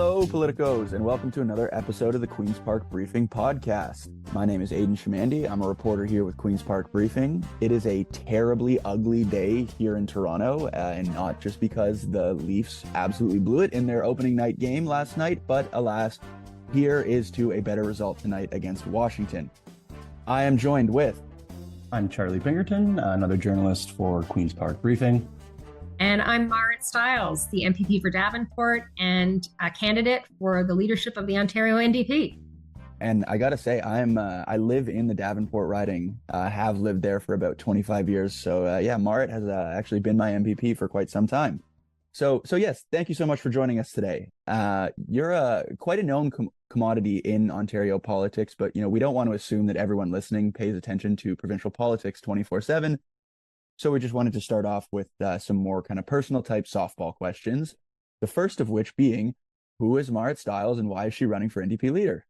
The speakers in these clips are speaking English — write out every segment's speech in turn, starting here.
Hello, Politicos, and welcome to another episode of the Queen's Park Briefing podcast. My name is Aidan Shamandi. I'm a reporter here with Queen's Park Briefing. It is a terribly ugly day here in Toronto, and not just because the Leafs absolutely blew it in their opening night game last night, but alas, here is to a better result tonight against Washington. I am joined with... I'm Charlie Pingerton, another journalist for Queen's Park Briefing. And I'm Marit Stiles, the MPP for Davenport and a candidate for the leadership of the Ontario NDP. And I gotta say, I live in the Davenport riding, have lived there for about 25 years. So yeah, Marit has actually been my MPP for quite some time. So yes, thank you so much for joining us today. You're quite a known commodity in Ontario politics, but we don't want to assume that everyone listening pays attention to provincial politics 24/7. So we just wanted to start off with some more kind of personal type softball questions. The first of which being, who is Marit Stiles and why is she running for NDP leader?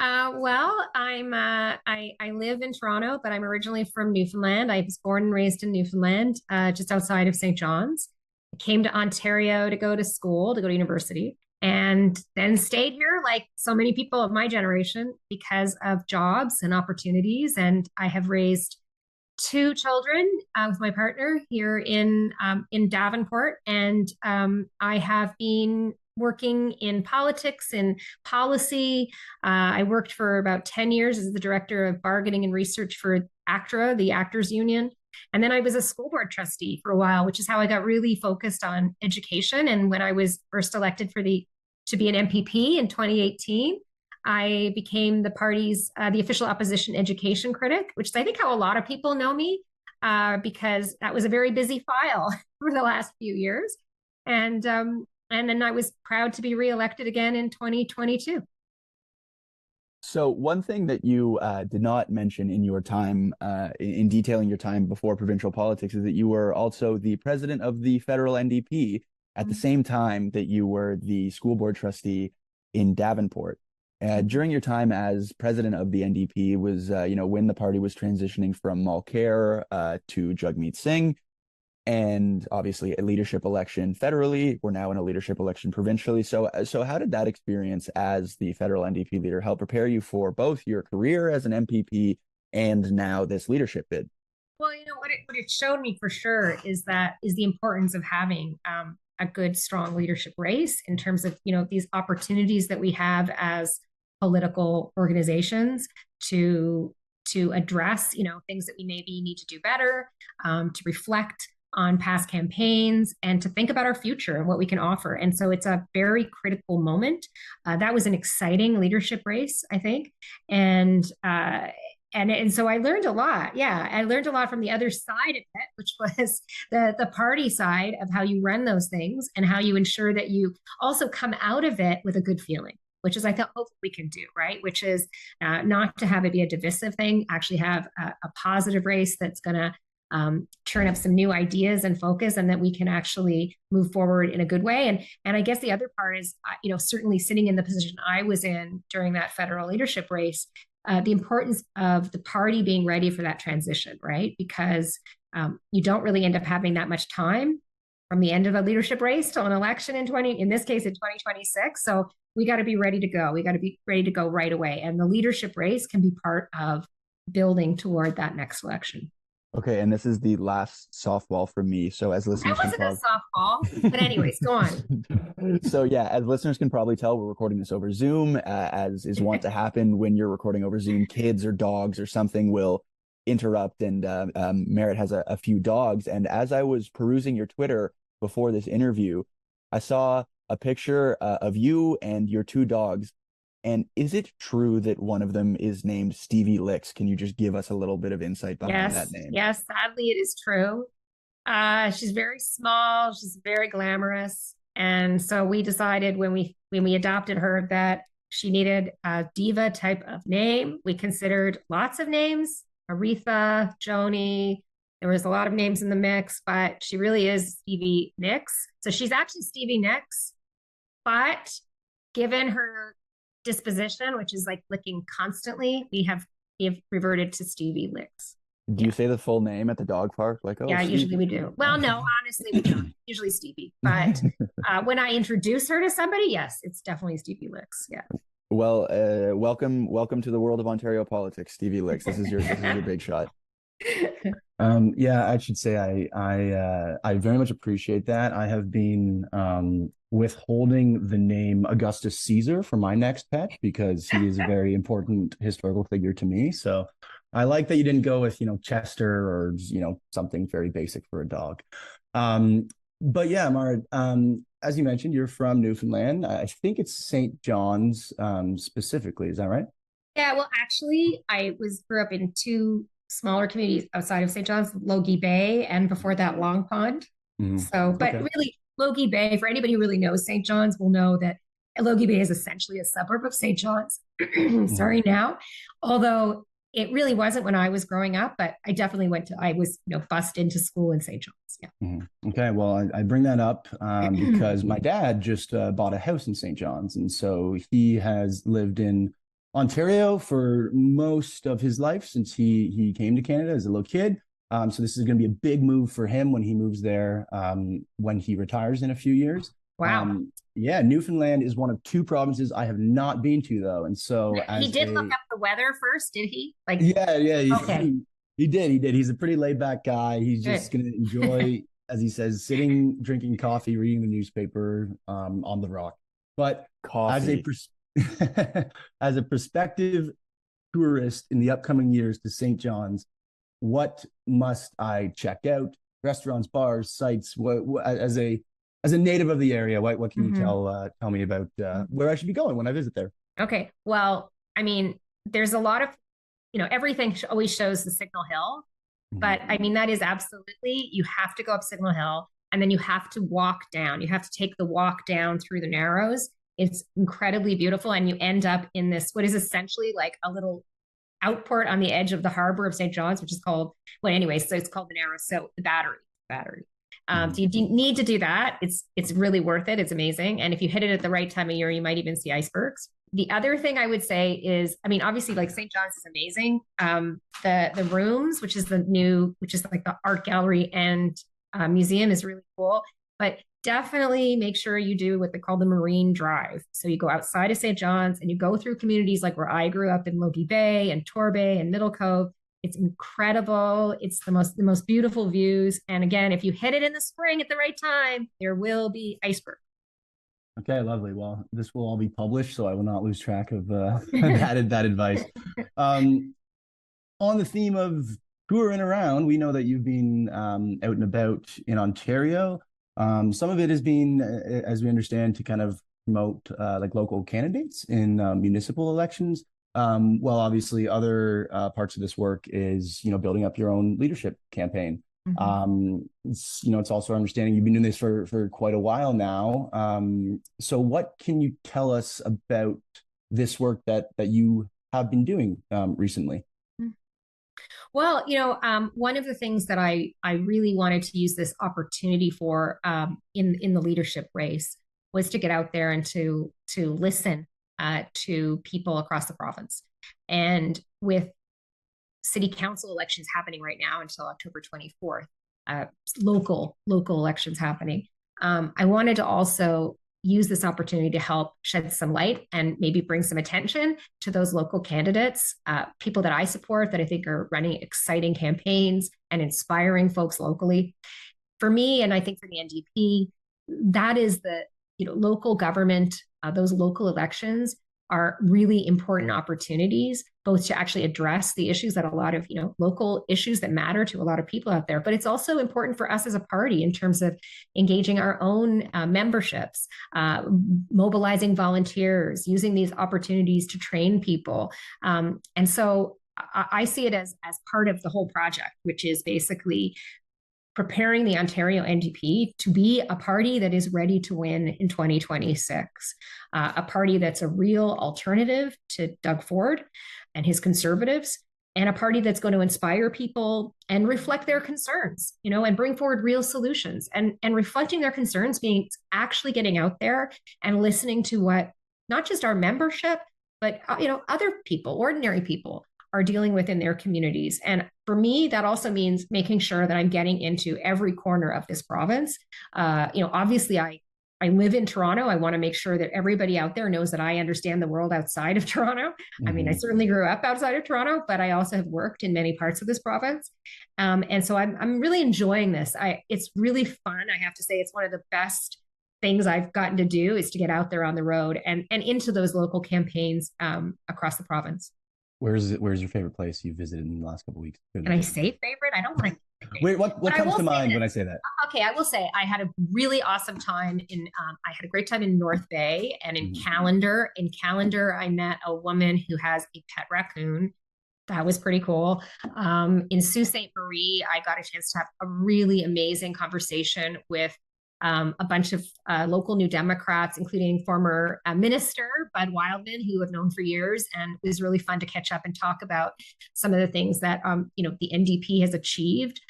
Well, I live in Toronto, but I'm originally from Newfoundland. I was born and raised in Newfoundland, just outside of St. John's. I came to Ontario to go to school, to go to university, and then stayed here like so many people of my generation because of jobs and opportunities. And I have raised two children with my partner here in Davenport, and I have been working in politics and policy. I worked for about 10 years as the director of bargaining and research for ACTRA, the Actors Union. And then I was a school board trustee for a while, which is how I got really focused on education. And when I was first elected to be an MPP in 2018, I became the party's, the official opposition education critic, which is, I think, how a lot of people know me, because that was a very busy file for the last few years. And then I was proud to be reelected again in 2022. So one thing that you did not mention in your time, in detailing your time before provincial politics, is that you were also the president of the federal NDP at the same time that you were the school board trustee in Davenport. During your time as president of the NDP was, when the party was transitioning from Malcare to Jagmeet Singh, and obviously a leadership election federally. We're now in a leadership election provincially. So how did that experience as the federal NDP leader help prepare you for both your career as an MPP and now this leadership bid? Well, what it showed me for sure is the importance of having a good, strong leadership race in terms of, these opportunities that we have as political organizations to address, things that we maybe need to do better, to reflect on past campaigns and to think about our future and what we can offer. And so it's a very critical moment. That was an exciting leadership race, I think. And so I learned a lot. Yeah, I learned a lot from the other side of it, which was the party side of how you run those things and how you ensure that you also come out of it with a good feeling, which is, I thought, hopefully we can do, right? Which is not to have it be a divisive thing, actually have a positive race that's going to turn up some new ideas and focus, and that we can actually move forward in a good way. And I guess the other part is, certainly sitting in the position I was in during that federal leadership race, the importance of the party being ready for that transition, right? Because you don't really end up having that much time from the end of a leadership race to an election in this case, in 2026. So we got to be ready to go. We got to be ready to go right away. And the leadership race can be part of building toward that next election. Okay, and this is the last softball for me. So as listeners, that wasn't a softball, but anyways, go on. So yeah, as listeners can probably tell, we're recording this over Zoom, as is wont to happen when you're recording over Zoom. Kids or dogs or something will interrupt, and Marit has a few dogs. And as I was perusing your Twitter before this interview, I saw a picture of you and your two dogs. And is it true that one of them is named Stevie Licks? Can you just give us a little bit of insight behind that name? Yes, sadly it is true. She's very small, she's very glamorous. And so we decided when we adopted her that she needed a diva type of name. We considered lots of names, Aretha, Joni. There was a lot of names in the mix, but she really is Stevie Nicks. So she's actually Stevie Nicks, but given her disposition, which is like licking constantly, we have reverted to Stevie Licks. Do you say the full name at the dog park? Like, oh, Yeah, usually we Stevie. do. Well, no, honestly, we don't. Usually Stevie. But when I introduce her to somebody, yes, it's definitely Stevie Licks. Yeah. Well, welcome to the world of Ontario politics, Stevie Licks. This is your big shot. Yeah, I should say I very much appreciate that. I have been withholding the name Augustus Caesar for my next pet because he is a very important historical figure to me. So I like that you didn't go with, Chester or, something very basic for a dog. But yeah, Mara, as you mentioned, you're from Newfoundland. I think it's St. John's specifically. Is that right? Yeah, well, actually, grew up in two smaller communities outside of St. John's, Logie Bay, and before that, Long Pond. Mhm. So, but Okay. really, Logie Bay, for anybody who really knows St. John's, will know that Logie Bay is essentially a suburb of St. John's. Mhm. Sorry, now, although it really wasn't when I was growing up, but I definitely I was, bused into school in St. John's. Yeah. Mhm. Okay, well, I bring that up because my dad just bought a house in St. John's, and so he has lived in Ontario for most of his life since he came to Canada as a little kid. So this is going to be a big move for him when he moves there when he retires in a few years. Wow. Yeah, Newfoundland is one of two provinces I have not been to though, and so He as did look a up the weather first, did he? Like, yeah, okay, he did. He did. He's a pretty laid back guy. He's just good. going to enjoy, as he says, sitting, drinking coffee, reading the newspaper on the rock. But as a Coffee. as a prospective tourist in the upcoming years to St. John's, what must I check out? Restaurants, bars, sites. What as a native of the area, what can you Mhm. tell me about where I should be going when I visit there? Okay. Well, I mean, there's a lot of, everything always shows the Signal Hill, Mhm. but I mean, that is absolutely, you have to go up Signal Hill and then you have to walk down. You have to take the walk down through the Narrows. It's incredibly beautiful. And you end up in this, what is essentially like a little outport on the edge of the harbor of St. John's, which is called, well, anyway, so it's called the Narrows. So the battery. Mhm. So you need to do that. It's really worth it. It's amazing. And if you hit it at the right time of year, you might even see icebergs. The other thing I would say is, I mean, obviously, like St. John's is amazing. The rooms, which is like the art gallery and museum, is really cool. But definitely make sure you do what they call the Marine Drive. So you go outside of St. John's and you go through communities like where I grew up in Logie Bay and Torbay and Middle Cove. It's incredible. It's the most beautiful views. And again, if you hit it in the spring at the right time, there will be iceberg. Okay, lovely. Well, this will all be published, so I will not lose track of that advice. Um, on the theme of touring around, we know that you've been out and about in Ontario. Some of it has been, as we understand, to kind of promote like local candidates in municipal elections. Well, obviously, other parts of this work is building up your own leadership campaign. Mhm. It's also our understanding you've been doing this for quite a while now. So what can you tell us about this work that you have been doing recently? Well, one of the things that I really wanted to use this opportunity for in the leadership race was to get out there and to listen to people across the province. And with city council elections happening right now until October 24th, uh, local elections happening, I wanted to also use this opportunity to help shed some light and maybe bring some attention to those local candidates, people that I support that I think are running exciting campaigns and inspiring folks locally. For me, and I think for the NDP, that is the local government. Those local elections are really important opportunities, both to actually address the issues that a lot of local issues that matter to a lot of people out there. But it's also important for us as a party in terms of engaging our own memberships, mobilizing volunteers, using these opportunities to train people. And so I see it as part of the whole project, which is basically preparing the Ontario NDP to be a party that is ready to win in 2026, a party that's a real alternative to Doug Ford and his Conservatives, and a party that's going to inspire people and reflect their concerns, and bring forward real solutions. And reflecting their concerns means actually getting out there and listening to what not just our membership, but other people, ordinary people are dealing with in their communities. And for me, that also means making sure that I'm getting into every corner of this province. Obviously, I live in Toronto. I want to make sure that everybody out there knows that I understand the world outside of Toronto. I mean, I certainly grew up outside of Toronto, but I also have worked in many parts of this province. And so I'm really enjoying this. It's really fun. I have to say, it's one of the best things I've gotten to do is to get out there on the road and into those local campaigns across the province. Where's your favorite place you visited in the last couple of weeks? Can I say favorite? I don't want to. Wait, what comes to mind when I say that? Okay, I will say I had a really awesome time I had a great time in North Bay and in Callender. In Callender, I met a woman who has a pet raccoon. That was pretty cool. In Sault Ste. Marie, I got a chance to have a really amazing conversation with a bunch of local New Democrats, including former Minister Bud Wildman, who I've known for years. And it was really fun to catch up and talk about some of the things that, the NDP has achieved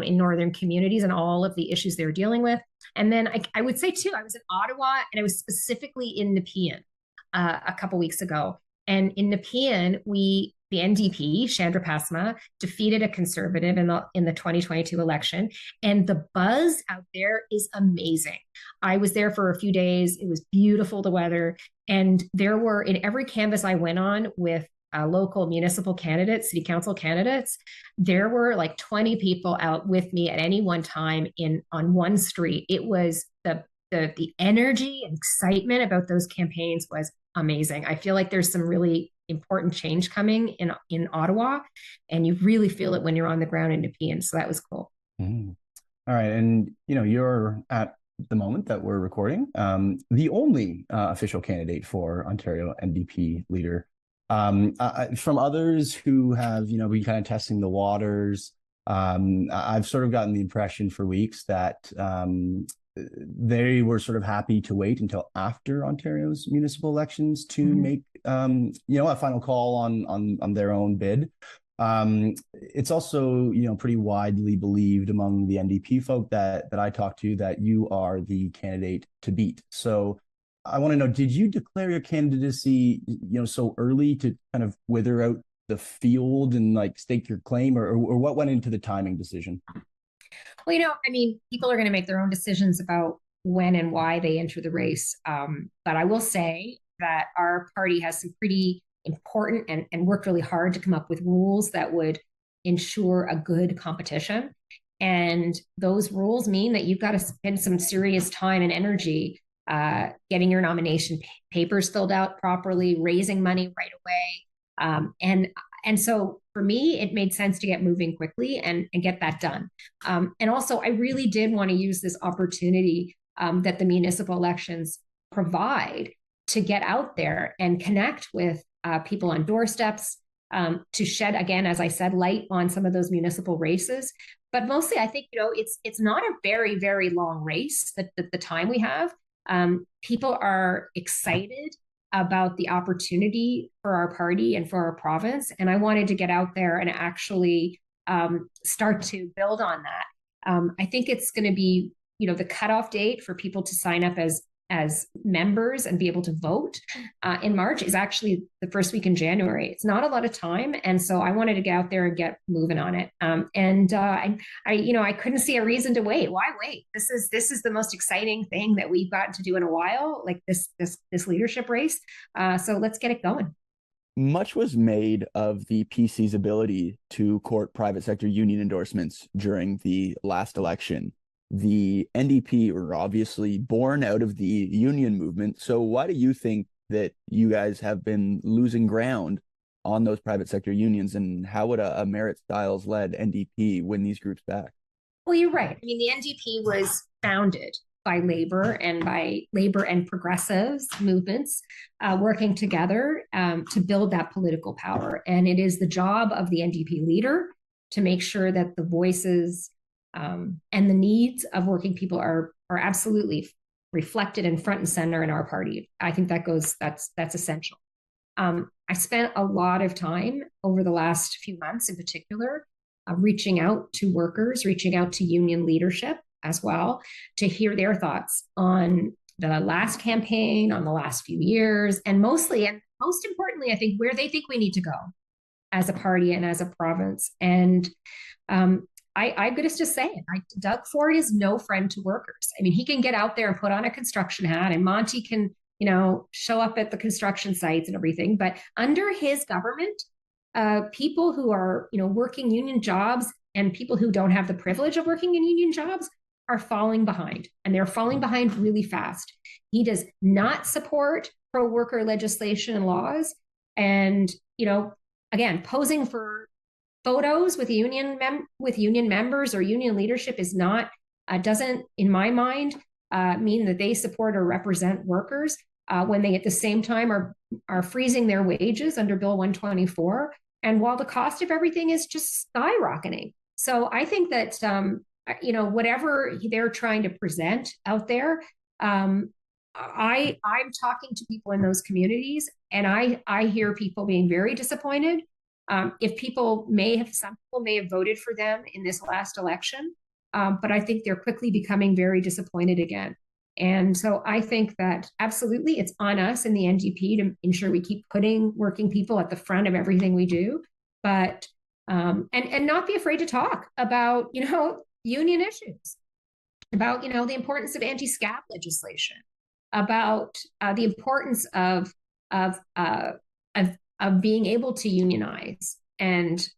in northern communities and all of the issues they're dealing with. And then I would say, too, I was in Ottawa, and I was specifically in Nepean a couple weeks ago. And in Nepean, the NDP, Chandra Pasma, defeated a Conservative in the 2022 election. And the buzz out there is amazing. I was there for a few days. It was beautiful, the weather. And there were, in every canvas I went on with local municipal candidates, city council candidates, there were like 20 people out with me at any one time on one street. It was the energy and excitement about those campaigns was amazing. I feel like there's some really important change coming in Ottawa, and you really feel it when you're on the ground in Nepean. So that was cool. All right. And, you're at the moment that we're recording, the only official candidate for Ontario NDP leader. From others who have, been kind of testing the waters, I've sort of gotten the impression for weeks that they were sort of happy to wait until after Ontario's municipal elections to make, a final call on their own bid. It's also, pretty widely believed among the NDP folk that I talked to that you are the candidate to beat. So I want to know, did you declare your candidacy, so early to kind of wither out the field and like stake your claim, or what went into the timing decision? Well, people are going to make their own decisions about when and why they enter the race. But I will say that our party has some pretty important and worked really hard to come up with rules that would ensure a good competition. And those rules mean that you've got to spend some serious time and energy getting your nomination papers filled out properly, raising money right away. And so for me, it made sense to get moving quickly and get that done. And also, I really did want to use this opportunity that the municipal elections provide to get out there and connect with people on doorsteps, to shed, again, as I said, light on some of those municipal races. But mostly, I think, it's not a very, very long race, the time we have. People are excited about the opportunity for our party and for our province. And I wanted to get out there and actually start to build on that. I think it's going to be, the cutoff date for people to sign up as members and be able to vote in March is actually the first week in January. It's not a lot of time. And so I wanted to get out there and get moving on it. I couldn't see a reason to wait. Why wait? This is the most exciting thing that we've gotten to do in a while, like this leadership race. So let's get it going. Much was made of the PC's ability to court private sector union endorsements during the last election. The NDP were obviously born out of the union movement. So why do you think that you guys have been losing ground on those private sector unions, and how would a Merit Styles-led NDP win these groups back? Well, you're right. I mean, the NDP was founded by labor and progressives movements working together to build that political power. And it is the job of the NDP leader to make sure that the voices and the needs of working people are absolutely reflected and front and center in our party. I think that's essential. I spent a lot of time over the last few months in particular, reaching out to workers, reaching out to union leadership as well, to hear their thoughts on the last campaign, on the last few years, and mostly, and most importantly, I think where they think we need to go. as a party and as a province. And I'm going to just say it. Doug Ford is no friend to workers. I mean, he can get out there and put on a construction hat, and Monty can, show up at the construction sites and everything. But under his government, people who are, working union jobs and people who don't have the privilege of working in union jobs are falling behind, and they're falling behind really fast. He does not support pro-worker legislation and laws. And, again, posing for photos with union members or union leadership is not, doesn't, in my mind, mean that they support or represent workers when they at the same time are freezing their wages under Bill 124. And while the cost of everything is just skyrocketing. So I think that, whatever they're trying to present out there, I'm talking to people in those communities, and I hear people being very disappointed. Some people may have voted for them in this last election, but I think they're quickly becoming very disappointed again. And so I think that absolutely it's on us in the NDP to ensure we keep putting working people at the front of everything we do, but and not be afraid to talk about, union issues, about, the importance of anti-SCAP legislation, about the importance of being able to unionize, and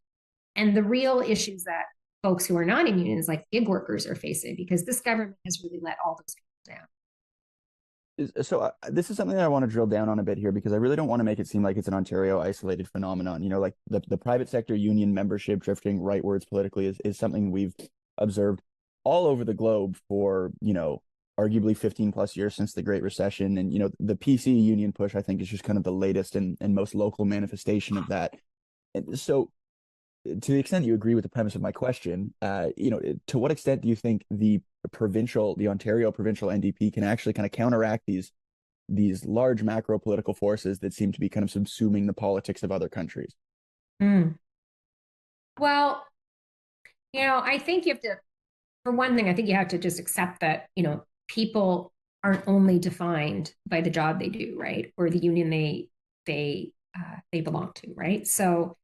the real issues that folks who are not in unions, like gig workers, are facing, because this government has really let all those people down. So this is something that I want to drill down on a bit here, because I really don't want to make it seem like it's an Ontario isolated phenomenon. Like the private sector union membership drifting rightwards politically is something we've observed all over the globe for, arguably 15 plus years since the Great Recession. And, the PC union push, I think, is just kind of the latest and most local manifestation of that. And so to the extent you agree with the premise of my question, to what extent do you think the Ontario provincial NDP can actually kind of counteract these large macro political forces that seem to be kind of subsuming the politics of other countries? Well, I think you have to, for one thing, I think you have to just accept that, people aren't only defined by the job they do, right, or the union they belong to, right? So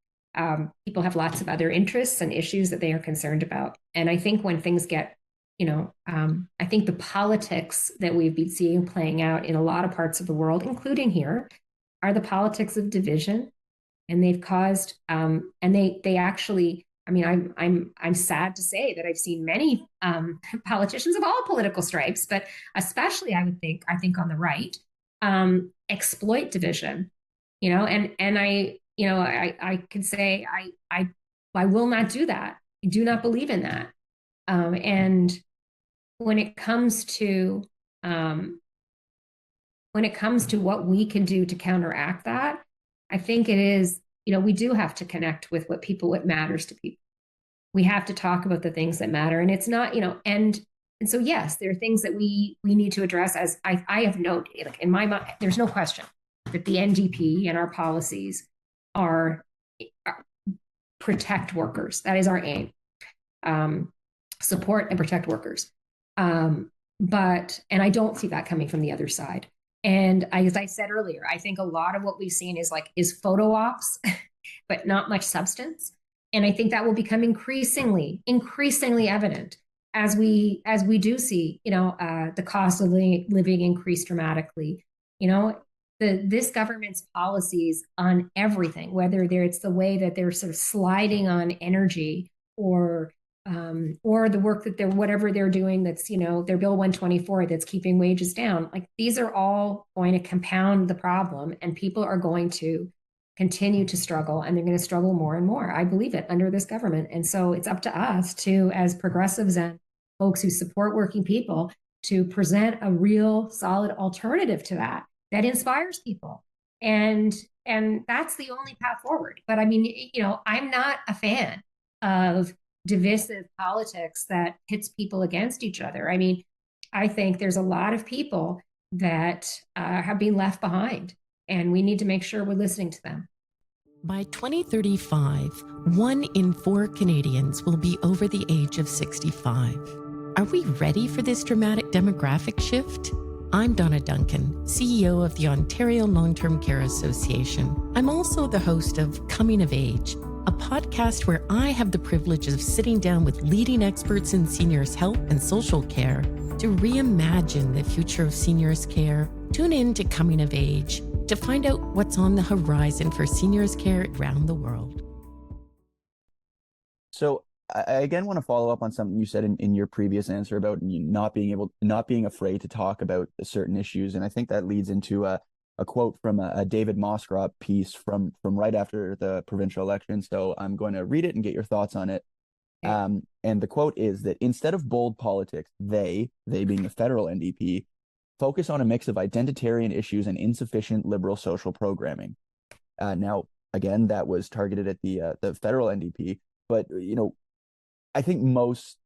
people have lots of other interests and issues that they are concerned about. And I think when things get, I think the politics that we've been seeing playing out in a lot of parts of the world, including here, are the politics of division. And they've caused, and they actually, I mean, I'm sad to say that I've seen many politicians of all political stripes, but especially I think on the right, exploit division, and I can say I will not do that. I do not believe in that. And when it comes to what we can do to counteract that, I think it is, we do have to connect with what matters to people. We have to talk about the things that matter. And it's not, and so, yes, there are things that we need to address. As I have noted, like in my mind, there's no question that the NDP and our policies are protect workers. That is our aim. Support and protect workers. And I don't see that coming from the other side. And as I said earlier, I think a lot of what we've seen is photo ops, but not much substance. And I think that will become increasingly evident as we do see, the cost of living increase dramatically. This government's policies on everything, whether it's the way that they're sort of sliding on energy, or the work that whatever they're doing, that's, their Bill 124 that's keeping wages down. Like, these are all going to compound the problem, and people are going to continue to struggle, and they're going to struggle more and more. I believe it, under this government. And so it's up to us to, as progressives and folks who support working people, to present a real solid alternative to that inspires people. And that's the only path forward. But I mean, I'm not a fan of divisive politics that pits people against each other. I mean, I think there's a lot of people that have been left behind, and we need to make sure we're listening to them. By 2035, 1 in 4 Canadians will be over the age of 65. Are we ready for this dramatic demographic shift? I'm Donna Duncan, CEO of the Ontario Long-Term Care Association. I'm also the host of Coming of Age, a podcast where I have the privilege of sitting down with leading experts in seniors' health and social care to reimagine the future of seniors' care. Tune in to Coming of Age to find out what's on the horizon for seniors' care around the world. So I again want to follow up on something you said in your previous answer about not being afraid to talk about certain issues. And I think that leads into a quote from a David Moscrop piece from right after the provincial election. So I'm going to read it and get your thoughts on it. And the quote is that instead of bold politics, they being the federal NDP, focus on a mix of identitarian issues and insufficient liberal social programming. Now, again, that was targeted at the federal NDP, but I think most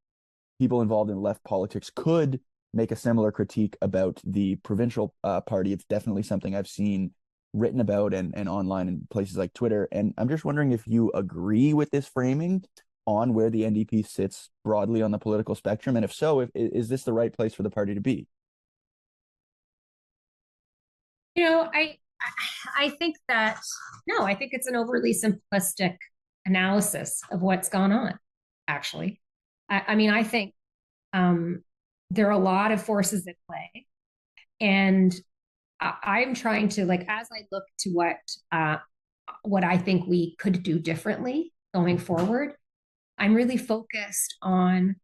people involved in left politics could make a similar critique about the provincial party. It's definitely something I've seen written about and online in places like Twitter. And I'm just wondering if you agree with this framing on where the NDP sits broadly on the political spectrum. And if so, is this the right place for the party to be? I think that, no, I think it's an overly simplistic analysis of what's gone on, actually. I think there are a lot of forces at play. And I'm trying to, as I look to what I think we could do differently going forward, I'm really focused on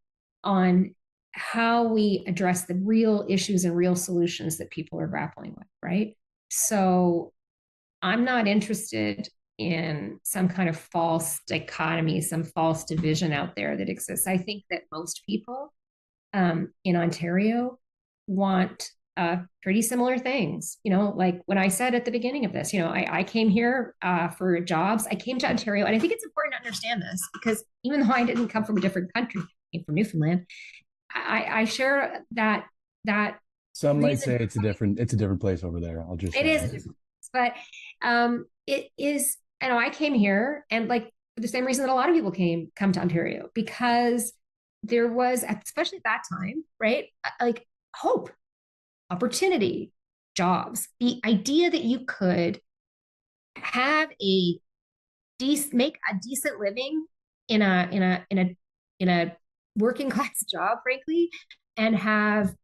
how we address the real issues and real solutions that people are grappling with, right? So I'm not interested in some kind of false dichotomy, some false division out there that exists. I think that most people in Ontario want pretty similar things. Like when I said at the beginning of this, I came here for jobs. I came to Ontario, and I think it's important to understand this because even though I didn't come from a different country, I came from Newfoundland, I share that some might say it's a different place over there. I'll just say it is a different place, but it is. I came here and for the same reason that a lot of people come to Ontario, because there was, especially at that time, right? Like hope, opportunity, jobs, the idea that you could have make a decent living in a working class job, frankly, and have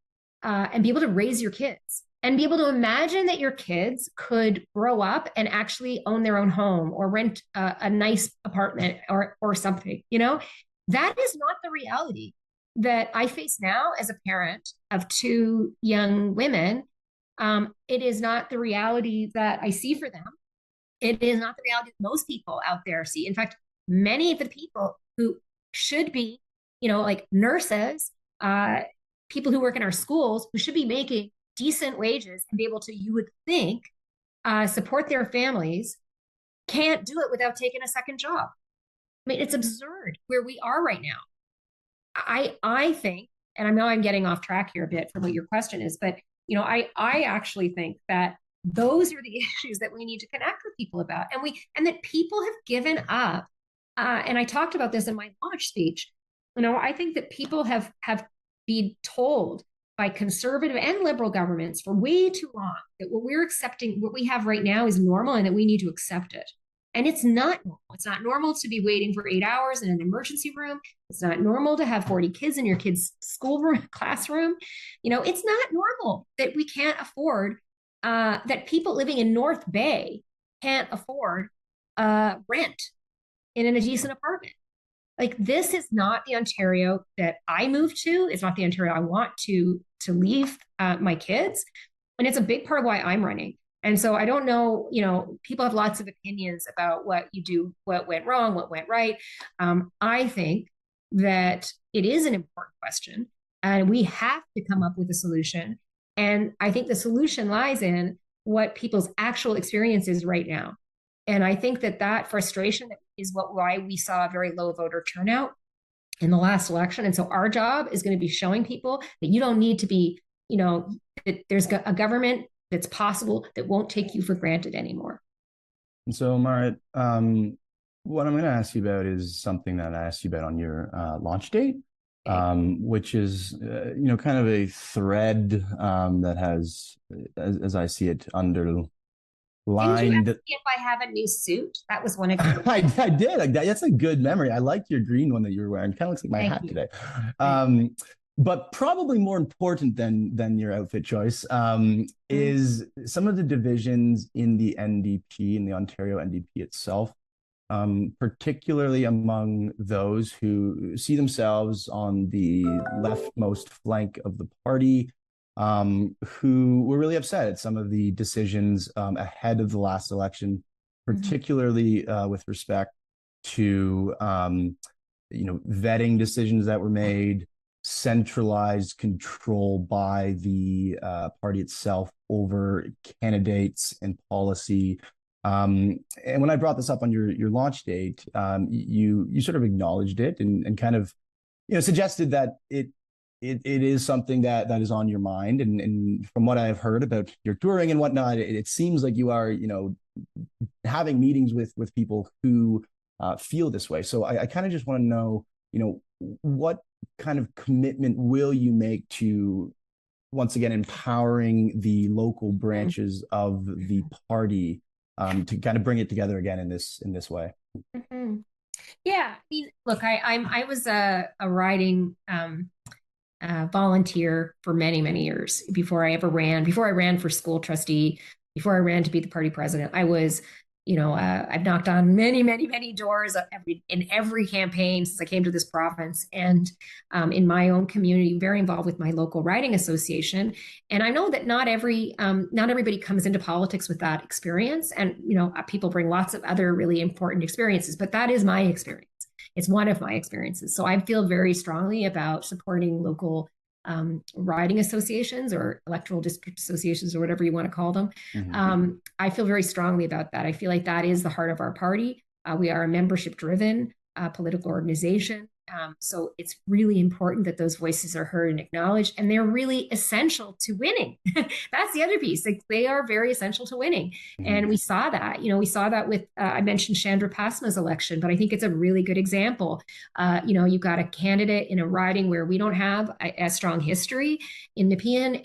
and be able to raise your kids and be able to imagine that your kids could grow up and actually own their own home or rent a nice apartment or something. That is not the reality that I face now as a parent of two young women. It is not the reality that I see for them. It is not the reality that most people out there see. In fact, many of the people who should be, like nurses, people who work in our schools, who should be making decent wages and be able to, you would think, support their families, can't do it without taking a second job. I mean, it's absurd where we are right now. I think, and I know I'm getting off track here a bit from what your question is, but I actually think that those are the issues that we need to connect with people about, and that people have given up. And I talked about this in my launch speech. I think that people have been told by conservative and liberal governments for way too long that what we're accepting, what we have right now, is normal, and that we need to accept it. And it's not normal. It's not normal to be waiting for 8 hours in an emergency room. It's not normal to have 40 kids in your kid's classroom. It's not normal that we can't afford, that people living in North Bay can't afford rent in a decent apartment. This is not the Ontario that I moved to. It's not the Ontario I want to leave my kids. And it's a big part of why I'm running. And so I don't know, people have lots of opinions about what you do, what went wrong, what went right. I think that it is an important question, and we have to come up with a solution. And I think the solution lies in what people's actual experience is right now. And I think that frustration is why we saw a very low voter turnout in the last election. And so our job is going to be showing people that you don't need to be, that there's a government that's possible, that won't take you for granted anymore. And so, Marit, what I'm going to ask you about is something that I asked you about on your launch date, which is, kind of a thread that has, as I see it, underlined. Didn't you ask me if I have a new suit? That was one of your. I did. Like that's a good memory. I liked your green one that you were wearing. Kind of looks like my hat today. But probably more important than your outfit choice is some of the divisions in the NDP, in the Ontario NDP itself, particularly among those who see themselves on the leftmost flank of the party, who were really upset at some of the decisions ahead of the last election, particularly with respect to vetting decisions that were made, centralized control by the party itself over candidates and policy. And when I brought this up on your launch date, you sort of acknowledged it and kind of suggested that it is something that is on your mind. And from what I've heard about your touring and whatnot, it seems like you are having meetings with people who feel this way. So I kind of just want to know what kind of commitment will you make to, once again, empowering the local branches of the party to kind of bring it together again in this way? Yeah, I mean, look, I was a riding volunteer for many years before I ran for school trustee, before I ran to be the party president. I was I've knocked on many doors in every campaign since I came to this province, and in my own community, very involved with my local riding association. And I know that not everybody comes into politics with that experience, and people bring lots of other really important experiences, but that is my experience. It's one of my experiences. So I feel very strongly about supporting local riding associations or electoral district associations or whatever you want to call them. I feel very strongly about that. I feel like that is the heart of our party. We are a membership-driven political organization. So it's really important that those voices are heard and acknowledged, and they're really essential to winning. That's the other piece. Like, they are very essential to winning. And we saw that, with, I mentioned Chandra Pasma's election, but I think it's a really good example. You've got a candidate in a riding where we don't have a strong history in Nepean,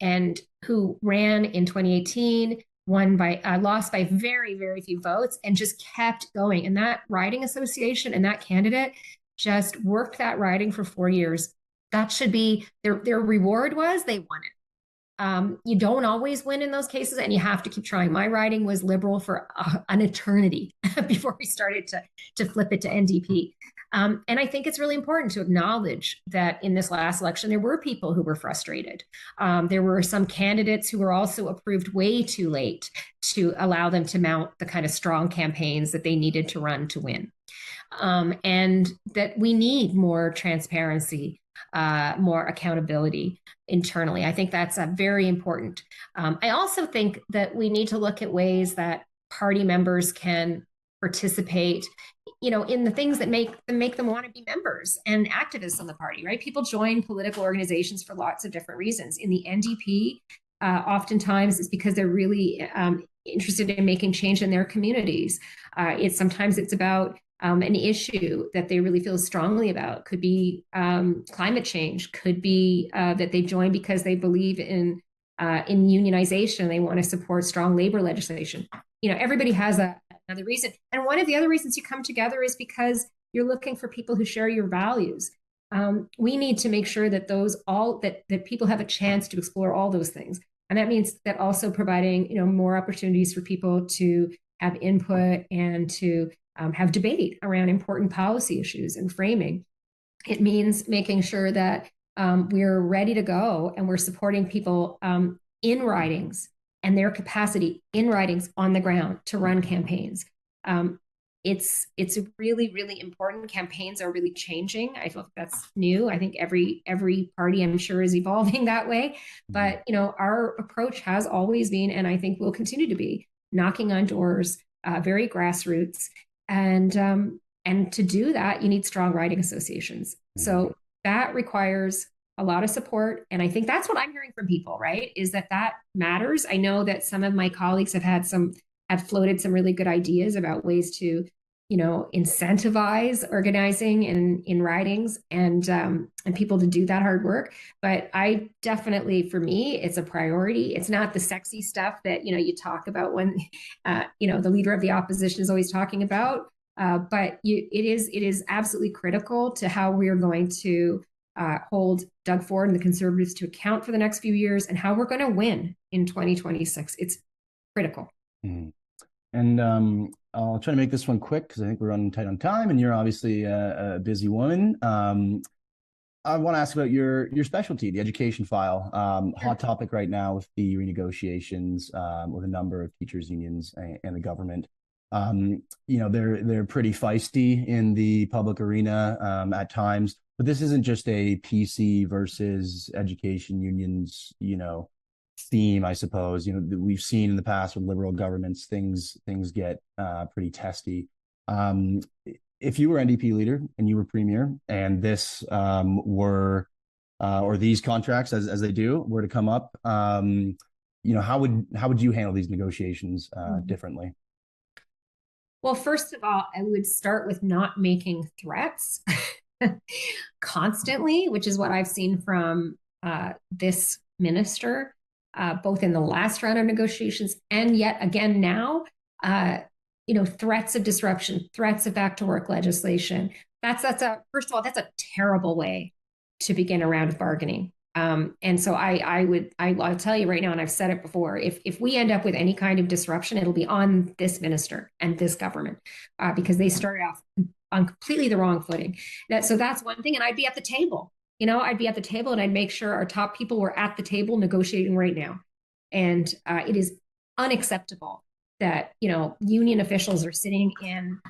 and who ran in 2018, lost by very few votes, and just kept going. And that riding association and that candidate just worked that riding for 4 years. That should be their reward. Was they won it. You don't always win in those cases, and you have to keep trying. My riding was Liberal for an eternity before we started to flip it to NDP. And I think it's really important to acknowledge that in this last election, there were people who were frustrated. There were some candidates who were also approved way too late to allow them to mount the kind of strong campaigns that they needed to run to win. And that we need more transparency, more accountability internally. I think that's very important. I also think that we need to look at ways that party members can participate in the things that make them want to be members and activists on the party, right? People join political organizations for lots of different reasons. In the NDP, oftentimes it's because they're really interested in making change in their communities. Sometimes it's about an issue that they really feel strongly about. Could be climate change. Could be that they join because they believe in unionization. They want to support strong labor legislation. Everybody has another reason. And one of the other reasons you come together is because you're looking for people who share your values. We need to make sure that that people have a chance to explore all those things. And that means that also providing, more opportunities for people to have input and to have debate around important policy issues and framing. It means making sure that we're ready to go and we're supporting people in ridings and their capacity in ridings on the ground to run campaigns. It's really important. Campaigns are really changing. I feel like that's new. I think every party, I'm sure, is evolving that way. But our approach has always been, and I think will continue to be, knocking on doors, very grassroots, and to do that, you need strong riding associations. So that requires a lot of support. And I think that's what I'm hearing from people, right? Is that matters. I know that some of my colleagues have floated some really good ideas about ways to incentivize organizing in ridings and people to do that hard work. But I definitely, for me, it's a priority. It's not the sexy stuff that, you talk about when, the leader of the opposition is always talking about. But it is absolutely critical to how we are going to hold Doug Ford and the Conservatives to account for the next few years and how we're going to win in 2026. It's critical. Mm. And I'll try to make this one quick because I think we're running tight on time, and you're obviously a busy woman. I want to ask about your specialty, the education file. Hot topic right now with the renegotiations with a number of teachers unions and the government. They're pretty feisty in the public arena at times, but this isn't just a PC versus education unions, theme, I suppose. We've seen in the past with liberal governments, things get pretty testy. If you were NDP leader and you were premier, and this or these contracts as they do were to come up, how would you handle these negotiations differently? Well, first of all, I would start with not making threats constantly, which is what I've seen from this minister, both in the last round of negotiations and yet again now. Threats of disruption, threats of back to work legislation. First of all, that's a terrible way to begin a round of bargaining. And so I'll tell you right now, and I've said it before, if we end up with any kind of disruption, it'll be on this minister and this government, because they started off on completely the wrong footing. So that's one thing. And I'd be at the table, I'd be at the table and I'd make sure our top people were at the table negotiating right now. And it is unacceptable that, union officials are sitting in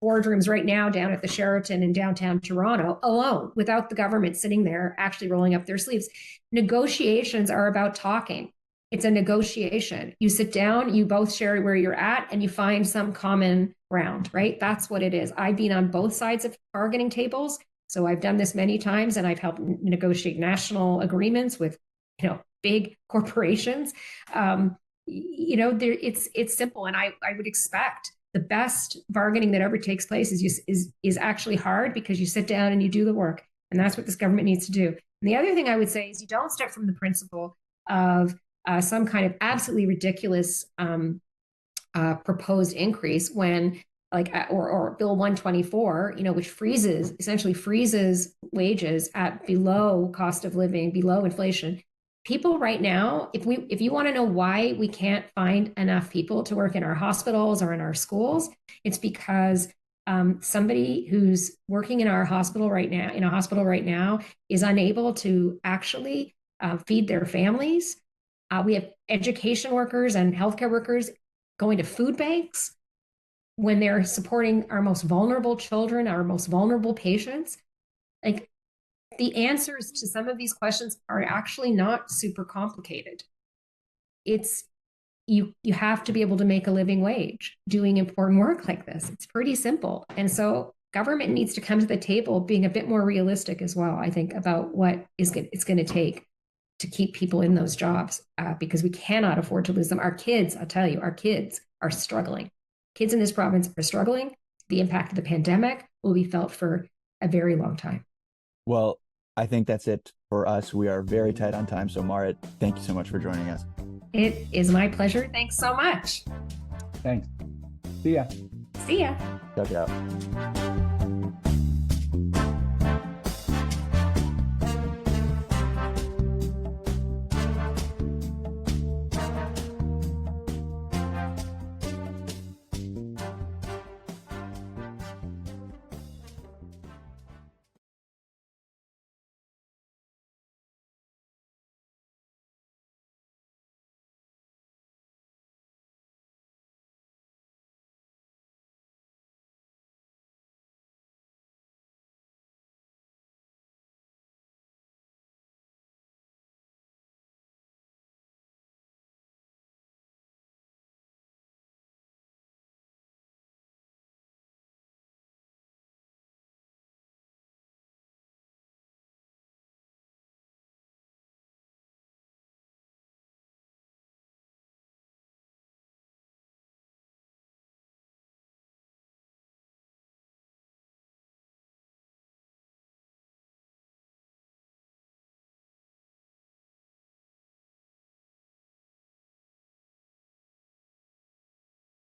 boardrooms right now down at the Sheraton in downtown Toronto alone, without the government sitting there actually rolling up their sleeves. Negotiations are about talking. It's a negotiation. You sit down, you both share where you're at, and you find some common ground, right? That's what it is. I've been on both sides of bargaining tables. So I've done this many times, and I've helped negotiate national agreements with, big corporations. It's simple. And I would expect the best bargaining that ever takes place is actually hard, because you sit down and you do the work. And that's what this government needs to do. And the other thing I would say is you don't start from the principle of some kind of absolutely ridiculous proposed increase when, or Bill 124, which essentially freezes wages at below cost of living, below inflation. People right now, if you want to know why we can't find enough people to work in our hospitals or in our schools, it's because somebody who's working in our hospital right now, is unable to actually feed their families. We have education workers and healthcare workers going to food banks when they're supporting our most vulnerable children, our most vulnerable patients. The answers to some of these questions are actually not super complicated. It's you have to be able to make a living wage doing important work like this. It's pretty simple. And so government needs to come to the table being a bit more realistic as well, I think, about what it's going to take to keep people in those jobs, because we cannot afford to lose them. Our kids, I'll tell you, our kids are struggling. Kids in this province are struggling. The impact of the pandemic will be felt for a very long time. Well, I think that's it for us. We are very tight on time. So Marit, thank you so much for joining us. It is my pleasure. Thanks so much. Thanks. See ya. See ya. Ciao, ciao.